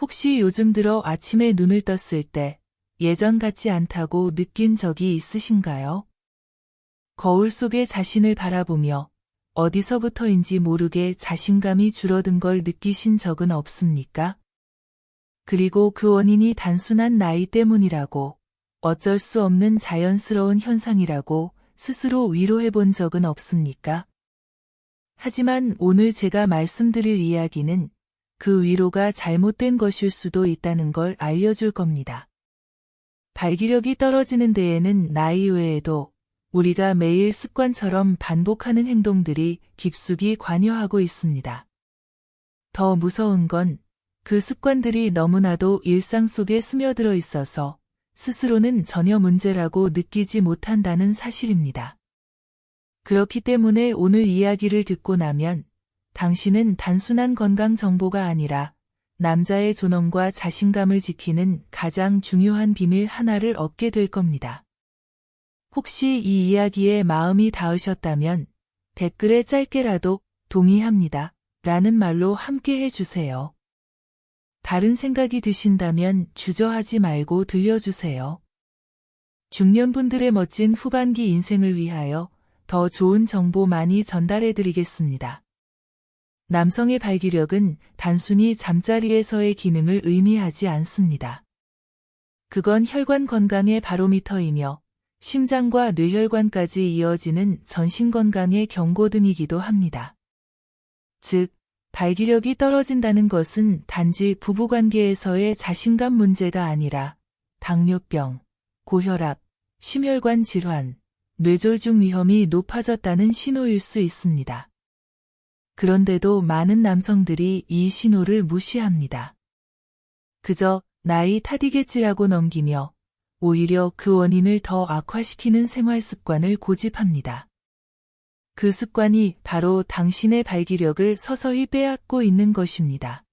혹시 요즘 들어 아침에 눈을 떴을 때 예전 같지 않다고 느낀 적이 있으신가요? 거울 속에 자신을 바라보며 어디서부터인지 모르게 자신감이 줄어든 걸 느끼신 적은 없습니까? 그리고 그 원인이 단순한 나이 때문이라고, 어쩔 수 없는 자연스러운 현상이라고 스스로 위로해 본 적은 없습니까? 하지만 오늘 제가 말씀드릴 이야기는 그 위로가 잘못된 것일 수도 있다는 걸 알려줄 겁니다. 발기력이 떨어지는 데에는 나이 외에도 우리가 매일 습관처럼 반복하는 행동들이 깊숙이 관여하고 있습니다. 더 무서운 건 그 습관들이 너무나도 일상 속에 스며들어 있어서 스스로는 전혀 문제라고 느끼지 못한다는 사실입니다. 그렇기 때문에 오늘 이야기를 듣고 나면 당신은 단순한 건강 정보가 아니라 남자의 존엄과 자신감을 지키는 가장 중요한 비밀 하나를 얻게 될 겁니다. 혹시 이 이야기에 마음이 닿으셨다면 댓글에 짧게라도 동의합니다 라는 말로 함께 해주세요. 다른 생각이 드신다면 주저하지 말고 들려주세요. 중년분들의 멋진 후반기 인생을 위하여 더 좋은 정보 많이 전달해드리겠습니다. 남성의 발기력은 단순히 잠자리에서의 기능을 의미하지 않습니다. 그건 혈관 건강의 바로미터이며 심장과 뇌혈관까지 이어지는 전신 건강의 경고등이기도 합니다. 즉, 발기력이 떨어진다는 것은 단지 부부관계에서의 자신감 문제가 아니라 당뇨병, 고혈압, 심혈관 질환, 뇌졸중 위험이 높아졌다는 신호일 수 있습니다. 그런데도 많은 남성들이 이 신호를 무시합니다. 그저 나이 탓이겠지라고 넘기며 오히려 그 원인을 더 악화시키는 생활 습관을 고집합니다. 그 습관이 바로 당신의 발기력을 서서히 빼앗고 있는 것입니다.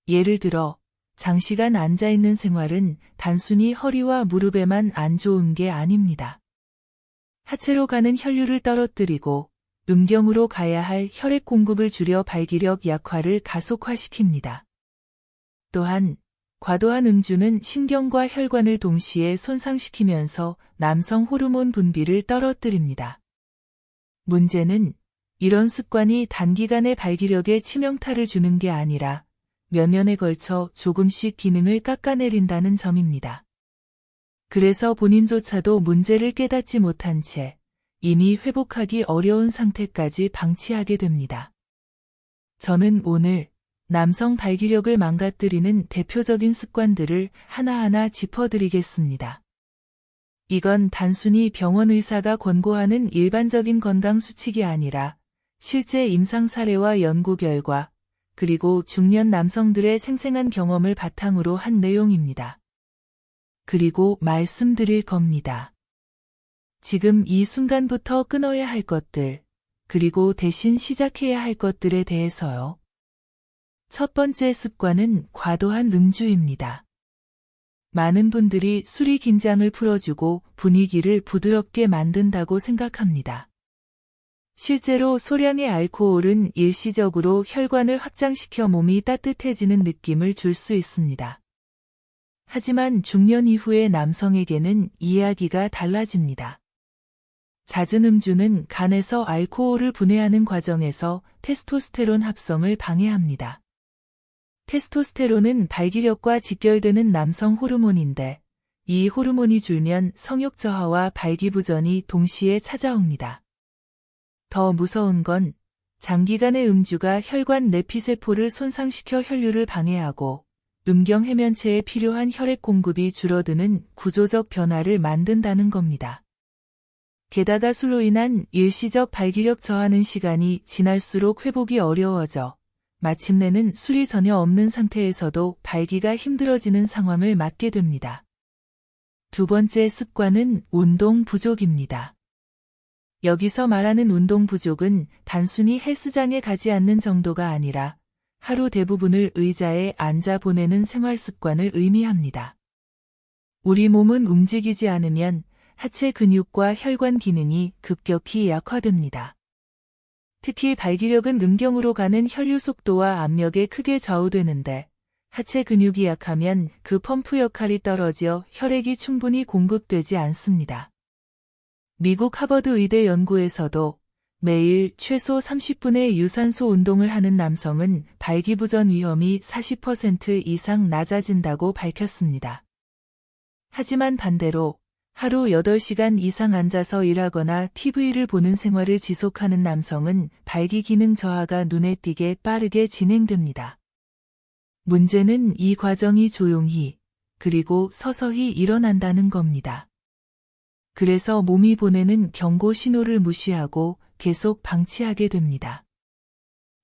예를 들어, 장시간 앉아있는 생활은 단순히 허리와 무릎에만 안 좋은 게 아닙니다. 하체로 가는 혈류를 떨어뜨리고 음경으로 가야 할 혈액 공급을 줄여 발기력 약화를 가속화시킵니다. 또한 과도한 음주는 신경과 혈관을 동시에 손상시키면서 남성 호르몬 분비를 떨어뜨립니다. 문제는 이런 습관이 단기간에 발기력에 치명타를 주는 게 아니라 몇 년에 걸쳐 조금씩 기능을 깎아내린다는 점입니다. 그래서 본인조차도 문제를 깨닫지 못한 채 이미 회복하기 어려운 상태까지 방치하게 됩니다. 저는 오늘 남성 발기력을 망가뜨리는 대표적인 습관들을 하나하나 짚어드리겠습니다. 이건 단순히 병원 의사가 권고하는 일반적인 건강 수칙이 아니라 실제 임상 사례와 연구 결과, 그리고 중년 남성들의 생생한 경험을 바탕으로 한 내용입니다. 그리고 말씀드릴 겁니다. 지금 이 순간부터 끊어야 할 것들, 그리고 대신 시작해야 할 것들에 대해서요. 첫 번째 습관은 과도한 음주입니다. 많은 분들이 술이 긴장을 풀어주고 분위기를 부드럽게 만든다고 생각합니다. 실제로 소량의 알코올은 일시적으로 혈관을 확장시켜 몸이 따뜻해지는 느낌을 줄 수 있습니다. 하지만 중년 이후의 남성에게는 이야기가 달라집니다. 잦은 음주는 간에서 알코올을 분해하는 과정에서 테스토스테론 합성을 방해합니다. 테스토스테론은 발기력과 직결되는 남성 호르몬인데 이 호르몬이 줄면 성욕 저하와 발기부전이 동시에 찾아옵니다. 더 무서운 건 장기간의 음주가 혈관 내피세포를 손상시켜 혈류를 방해하고 음경 해면체에 필요한 혈액 공급이 줄어드는 구조적 변화를 만든다는 겁니다. 게다가 술로 인한 일시적 발기력 저하는 시간이 지날수록 회복이 어려워져 마침내는 술이 전혀 없는 상태에서도 발기가 힘들어지는 상황을 맞게 됩니다. 두 번째 습관은 운동 부족입니다. 여기서 말하는 운동 부족은 단순히 헬스장에 가지 않는 정도가 아니라 하루 대부분을 의자에 앉아 보내는 생활 습관을 의미합니다. 우리 몸은 움직이지 않으면 하체 근육과 혈관 기능이 급격히 약화됩니다. 특히 발기력은 음경으로 가는 혈류 속도와 압력에 크게 좌우되는데 하체 근육이 약하면 그 펌프 역할이 떨어져 혈액이 충분히 공급되지 않습니다. 미국 하버드 의대 연구에서도 매일 최소 30분의 유산소 운동을 하는 남성은 발기부전 위험이 40% 이상 낮아진다고 밝혔습니다. 하지만 반대로 하루 8시간 이상 앉아서 일하거나 TV를 보는 생활을 지속하는 남성은 발기 기능 저하가 눈에 띄게 빠르게 진행됩니다. 문제는 이 과정이 조용히 그리고 서서히 일어난다는 겁니다. 그래서 몸이 보내는 경고 신호를 무시하고 계속 방치하게 됩니다.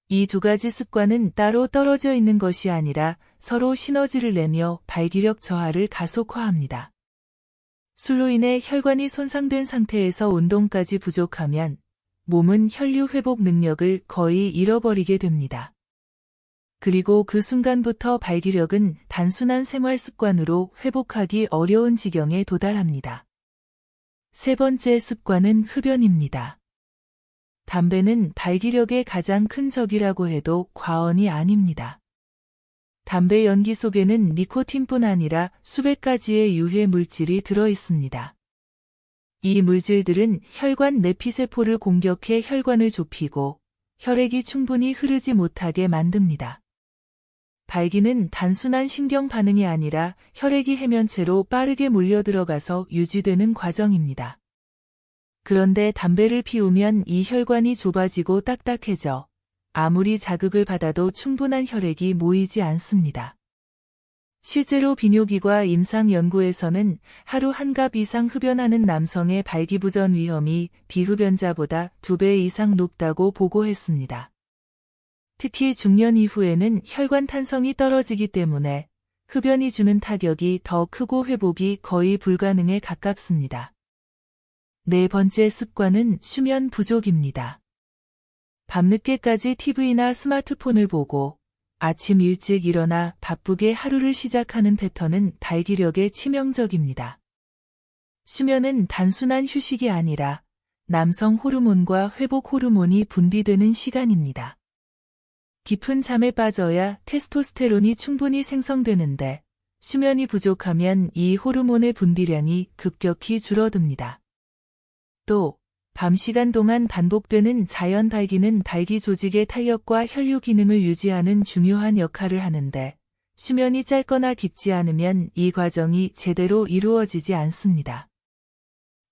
이 두 가지 습관은 따로 떨어져 있는 것이 아니라 서로 시너지를 내며 발기력 저하를 가속화합니다. 술로 인해 혈관이 손상된 상태에서 운동까지 부족하면 몸은 혈류 회복 능력을 거의 잃어버리게 됩니다. 그리고 그 순간부터 발기력은 단순한 생활 습관으로 회복하기 어려운 지경에 도달합니다. 세 번째 습관은 흡연입니다. 담배는 발기력의 가장 큰 적이라고 해도 과언이 아닙니다. 담배 연기 속에는 니코틴뿐 아니라 수백 가지의 유해 물질이 들어 있습니다. 이 물질들은 혈관 내피세포를 공격해 혈관을 좁히고 혈액이 충분히 흐르지 못하게 만듭니다. 발기는 단순한 신경 반응이 아니라 혈액이 해면체로 빠르게 몰려들어가서 유지되는 과정입니다. 그런데 담배를 피우면 이 혈관이 좁아지고 딱딱해져 아무리 자극을 받아도 충분한 혈액이 모이지 않습니다. 실제로 비뇨기과 임상 연구에서는 하루 한 갑 이상 흡연하는 남성의 발기부전 위험이 비흡연자보다 2배 이상 높다고 보고했습니다. 특히 중년 이후에는 혈관 탄성이 떨어지기 때문에 흡연이 주는 타격이 더 크고 회복이 거의 불가능에 가깝습니다. 네 번째 습관은 수면 부족입니다. 밤늦게까지 TV나 스마트폰을 보고 아침 일찍 일어나 바쁘게 하루를 시작하는 패턴은 발기력에 치명적입니다. 수면은 단순한 휴식이 아니라 남성 호르몬과 회복 호르몬이 분비되는 시간입니다. 깊은 잠에 빠져야 테스토스테론이 충분히 생성되는데 수면이 부족하면 이 호르몬의 분비량이 급격히 줄어듭니다. 또 밤 시간 동안 반복되는 자연 발기는 발기 조직의 탄력과 혈류 기능을 유지하는 중요한 역할을 하는데 수면이 짧거나 깊지 않으면 이 과정이 제대로 이루어지지 않습니다.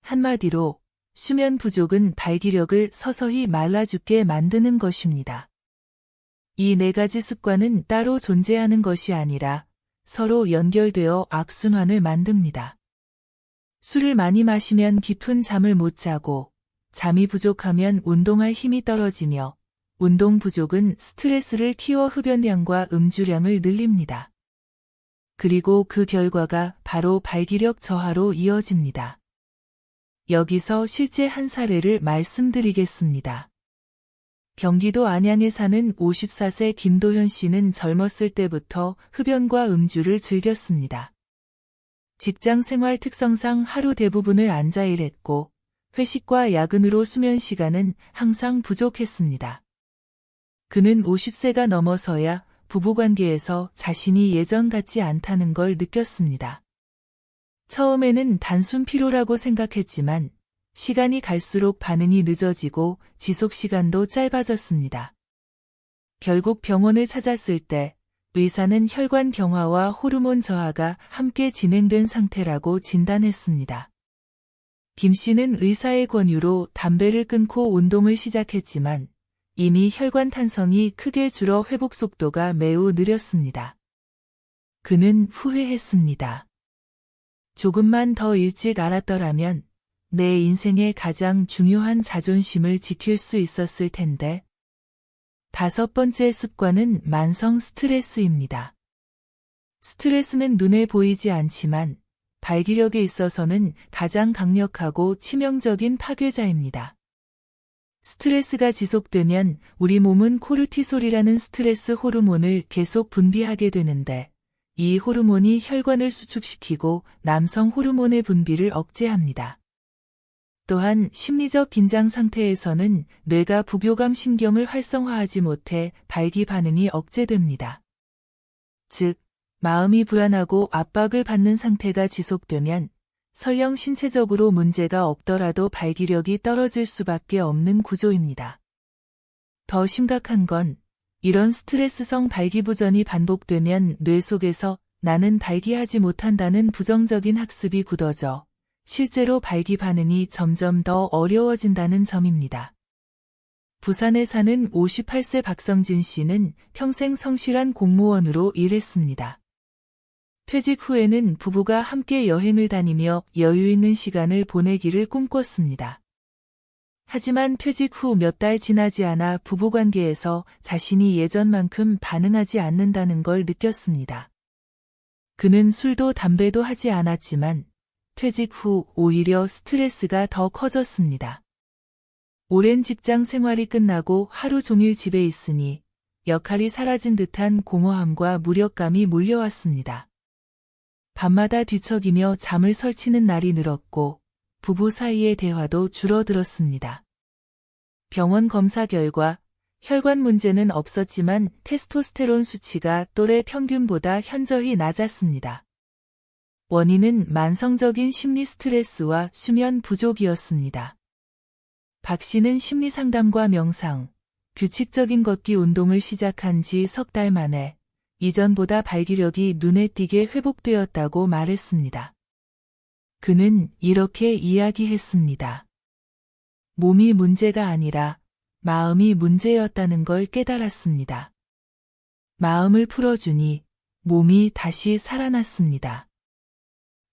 한마디로 수면 부족은 발기력을 서서히 말라 죽게 만드는 것입니다. 이 네 가지 습관은 따로 존재하는 것이 아니라 서로 연결되어 악순환을 만듭니다. 술을 많이 마시면 깊은 잠을 못 자고 잠이 부족하면 운동할 힘이 떨어지며 운동 부족은 스트레스를 키워 흡연량과 음주량을 늘립니다. 그리고 그 결과가 바로 발기력 저하로 이어집니다. 여기서 실제 한 사례를 말씀드리겠습니다. 경기도 안양에 사는 54세 김도현 씨는 젊었을 때부터 흡연과 음주를 즐겼습니다. 직장 생활 특성상 하루 대부분을 앉아 일했고 회식과 야근으로 수면 시간은 항상 부족했습니다. 그는 50세가 넘어서야 부부관계에서 자신이 예전 같지 않다는 걸 느꼈습니다. 처음에는 단순 피로라고 생각했지만 시간이 갈수록 반응이 늦어지고 지속 시간도 짧아졌습니다. 결국 병원을 찾았을 때 의사는 혈관 경화와 호르몬 저하가 함께 진행된 상태라고 진단했습니다. 김 씨는 의사의 권유로 담배를 끊고 운동을 시작했지만 이미 혈관 탄성이 크게 줄어 회복 속도가 매우 느렸습니다. 그는 후회했습니다. 조금만 더 일찍 알았더라면 내 인생의 가장 중요한 자존심을 지킬 수 있었을 텐데. 다섯 번째 습관은 만성 스트레스입니다. 스트레스는 눈에 보이지 않지만 발기력에 있어서는 가장 강력하고 치명적인 파괴자입니다. 스트레스가 지속되면 우리 몸은 코르티솔이라는 스트레스 호르몬을 계속 분비하게 되는데 이 호르몬이 혈관을 수축시키고 남성 호르몬의 분비를 억제합니다. 또한 심리적 긴장 상태에서는 뇌가 부교감 신경을 활성화하지 못해 발기 반응이 억제됩니다. 즉, 마음이 불안하고 압박을 받는 상태가 지속되면 설령 신체적으로 문제가 없더라도 발기력이 떨어질 수밖에 없는 구조입니다. 더 심각한 건 이런 스트레스성 발기부전이 반복되면 뇌 속에서 나는 발기하지 못한다는 부정적인 학습이 굳어져 실제로 발기 반응이 점점 더 어려워진다는 점입니다. 부산에 사는 58세 박성진 씨는 평생 성실한 공무원으로 일했습니다. 퇴직 후에는 부부가 함께 여행을 다니며 여유 있는 시간을 보내기를 꿈꿨습니다. 하지만 퇴직 후 몇 달 지나지 않아 부부관계에서 자신이 예전만큼 반응하지 않는다는 걸 느꼈습니다. 그는 술도 담배도 하지 않았지만 퇴직 후 오히려 스트레스가 더 커졌습니다. 오랜 직장 생활이 끝나고 하루 종일 집에 있으니 역할이 사라진 듯한 공허함과 무력감이 몰려왔습니다. 밤마다 뒤척이며 잠을 설치는 날이 늘었고 부부 사이의 대화도 줄어들었습니다. 병원 검사 결과 혈관 문제는 없었지만 테스토스테론 수치가 또래 평균보다 현저히 낮았습니다. 원인은 만성적인 심리 스트레스와 수면 부족이었습니다. 박 씨는 심리 상담과 명상, 규칙적인 걷기 운동을 시작한 지 석 달 만에 이전보다 발기력이 눈에 띄게 회복되었다고 말했습니다. 그는 이렇게 이야기했습니다. 몸이 문제가 아니라 마음이 문제였다는 걸 깨달았습니다. 마음을 풀어주니 몸이 다시 살아났습니다.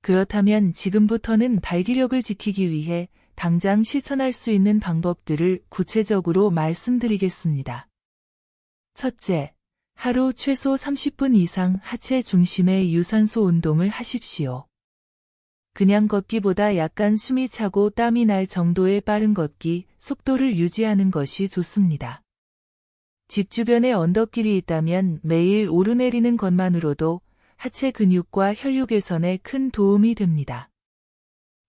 그렇다면 지금부터는 발기력을 지키기 위해 당장 실천할 수 있는 방법들을 구체적으로 말씀드리겠습니다. 첫째, 하루 최소 30분 이상 하체 중심의 유산소 운동을 하십시오. 그냥 걷기보다 약간 숨이 차고 땀이 날 정도의 빠른 걷기, 속도를 유지하는 것이 좋습니다. 집 주변에 언덕길이 있다면 매일 오르내리는 것만으로도 하체 근육과 혈류 개선에 큰 도움이 됩니다.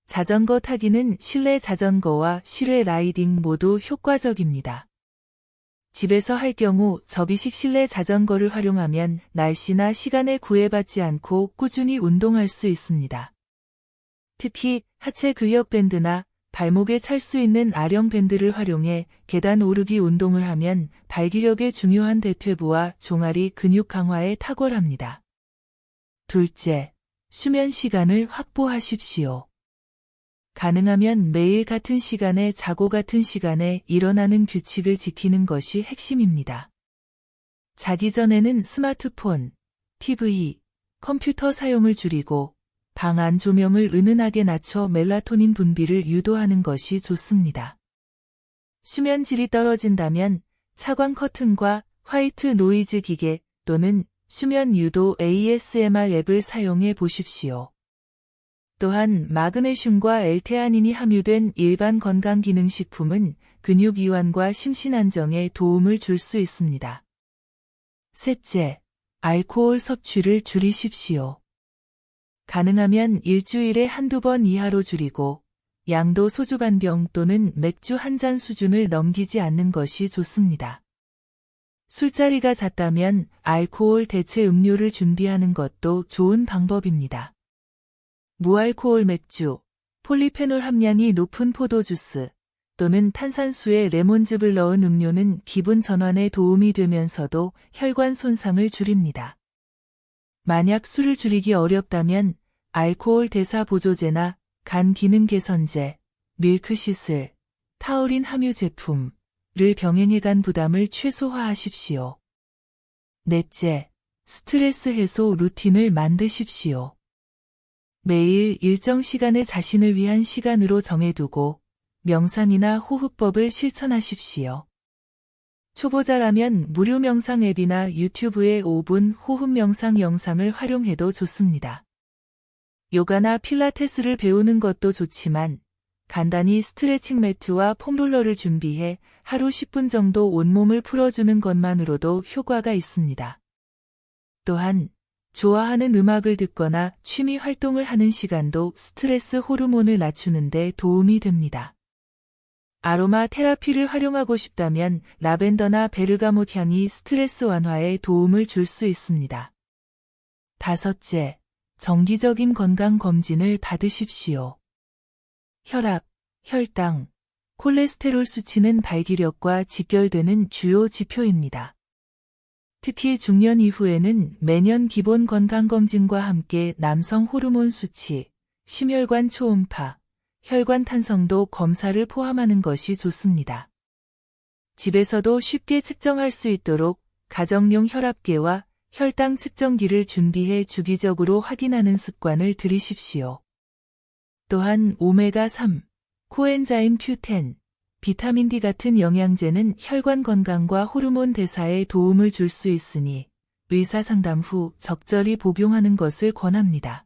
자전거 타기는 실내 자전거와 실외 라이딩 모두 효과적입니다. 집에서 할 경우 접이식 실내 자전거를 활용하면 날씨나 시간에 구애받지 않고 꾸준히 운동할 수 있습니다. 특히 하체 근력 밴드나 발목에 찰 수 있는 아령 밴드를 활용해 계단 오르기 운동을 하면 발기력의 중요한 대퇴부와 종아리 근육 강화에 탁월합니다. 둘째, 수면 시간을 확보하십시오. 가능하면 매일 같은 시간에 자고 같은 시간에 일어나는 규칙을 지키는 것이 핵심입니다. 자기 전에는 스마트폰, TV, 컴퓨터 사용을 줄이고 방 안 조명을 은은하게 낮춰 멜라토닌 분비를 유도하는 것이 좋습니다. 수면 질이 떨어진다면 차광 커튼과 화이트 노이즈 기계 또는 수면 유도 ASMR 앱을 사용해 보십시오. 또한 마그네슘과 L테아닌이 함유된 일반 건강기능식품은 근육 이완과 심신 안정에 도움을 줄 수 있습니다. 셋째, 알코올 섭취를 줄이십시오. 가능하면 일주일에 한두 번 이하로 줄이고 양도 소주 반 병 또는 맥주 한 잔 수준을 넘기지 않는 것이 좋습니다. 술자리가 잦다면 알코올 대체 음료를 준비하는 것도 좋은 방법입니다. 무알코올 맥주, 폴리페놀 함량이 높은 포도주스 또는 탄산수에 레몬즙을 넣은 음료는 기분 전환에 도움이 되면서도 혈관 손상을 줄입니다. 만약 술을 줄이기 어렵다면 알코올 대사 보조제나 간 기능 개선제, 밀크시슬, 타우린 함유 제품을 병행해 간 부담을 최소화하십시오. 넷째, 스트레스 해소 루틴을 만드십시오. 매일 일정 시간을 자신을 위한 시간으로 정해두고 명상이나 호흡법을 실천하십시오. 초보자라면 무료 명상 앱이나 유튜브의 5분 호흡 명상 영상을 활용해도 좋습니다. 요가나 필라테스를 배우는 것도 좋지만 간단히 스트레칭 매트와 폼롤러를 준비해 하루 10분 정도 온몸을 풀어주는 것만으로도 효과가 있습니다. 또한 좋아하는 음악을 듣거나 취미 활동을 하는 시간도 스트레스 호르몬을 낮추는 데 도움이 됩니다. 아로마 테라피를 활용하고 싶다면 라벤더나 베르가못 향이 스트레스 완화에 도움을 줄 수 있습니다. 5째, 정기적인 건강검진을 받으십시오. 혈압, 혈당, 콜레스테롤 수치는 발기력과 직결되는 주요 지표입니다. 특히 중년 이후에는 매년 기본 건강검진과 함께 남성 호르몬 수치, 심혈관 초음파, 혈관 탄성도 검사를 포함하는 것이 좋습니다. 집에서도 쉽게 측정할 수 있도록 가정용 혈압계와 혈당 측정기를 준비해 주기적으로 확인하는 습관을 들이십시오. 또한 오메가3, 코엔자임 Q10, 비타민 D 같은 영양제는 혈관 건강과 호르몬 대사에 도움을 줄 수 있으니 의사 상담 후 적절히 복용하는 것을 권합니다.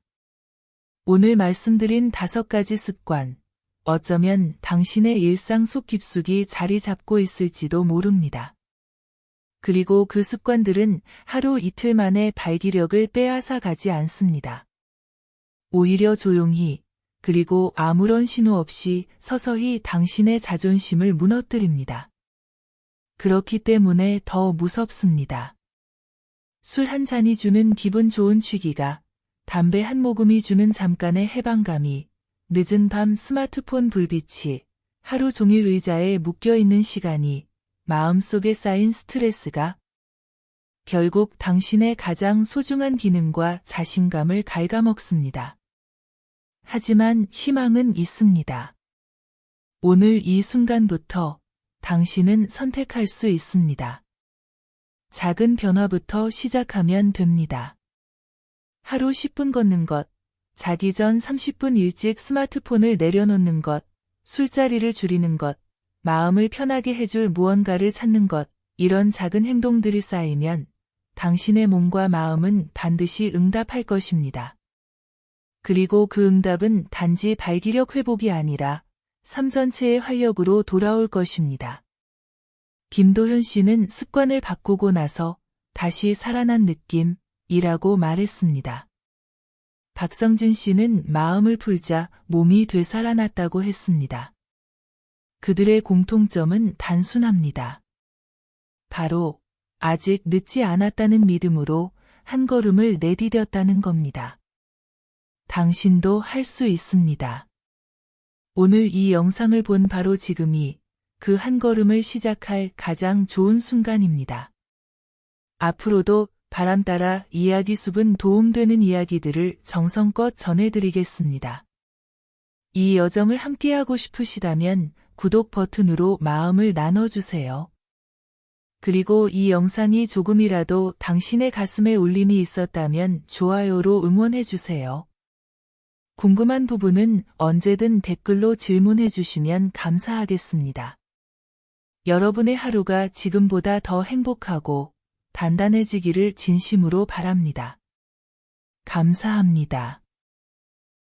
오늘 말씀드린 5가지 습관, 어쩌면 당신의 일상 속 깊숙이 자리 잡고 있을지도 모릅니다. 그리고 그 습관들은 하루 이틀 만에 발기력을 빼앗아 가지 않습니다. 오히려 조용히, 그리고 아무런 신호 없이 서서히 당신의 자존심을 무너뜨립니다. 그렇기 때문에 더 무섭습니다. 술 한 잔이 주는 기분 좋은 취기가, 담배 한 모금이 주는 잠깐의 해방감이, 늦은 밤 스마트폰 불빛이, 하루 종일 의자에 묶여있는 시간이, 마음속에 쌓인 스트레스가 결국 당신의 가장 소중한 기능과 자신감을 갉아먹습니다. 하지만 희망은 있습니다. 오늘 이 순간부터 당신은 선택할 수 있습니다. 작은 변화부터 시작하면 됩니다. 하루 10분 걷는 것, 자기 전 30분 일찍 스마트폰을 내려놓는 것, 술자리를 줄이는 것, 마음을 편하게 해줄 무언가를 찾는 것, 이런 작은 행동들이 쌓이면 당신의 몸과 마음은 반드시 응답할 것입니다. 그리고 그 응답은 단지 발기력 회복이 아니라 삶 전체의 활력으로 돌아올 것입니다. 김도현 씨는 습관을 바꾸고 나서 다시 살아난 느낌이라고 말했습니다. 박성진 씨는 마음을 풀자 몸이 되살아났다고 했습니다. 그들의 공통점은 단순합니다. 바로 아직 늦지 않았다는 믿음으로 한 걸음을 내디뎠다는 겁니다. 당신도 할 수 있습니다. 오늘 이 영상을 본 바로 지금이 그 한 걸음을 시작할 가장 좋은 순간입니다. 앞으로도 바람 따라 이야기 숲은 도움되는 이야기들을 정성껏 전해드리겠습니다. 이 여정을 함께하고 싶으시다면 구독 버튼으로 마음을 나눠주세요. 그리고 이 영상이 조금이라도 당신의 가슴에 울림이 있었다면 좋아요로 응원해주세요. 궁금한 부분은 언제든 댓글로 질문해 주시면 감사하겠습니다. 여러분의 하루가 지금보다 더 행복하고 단단해지기를 진심으로 바랍니다. 감사합니다.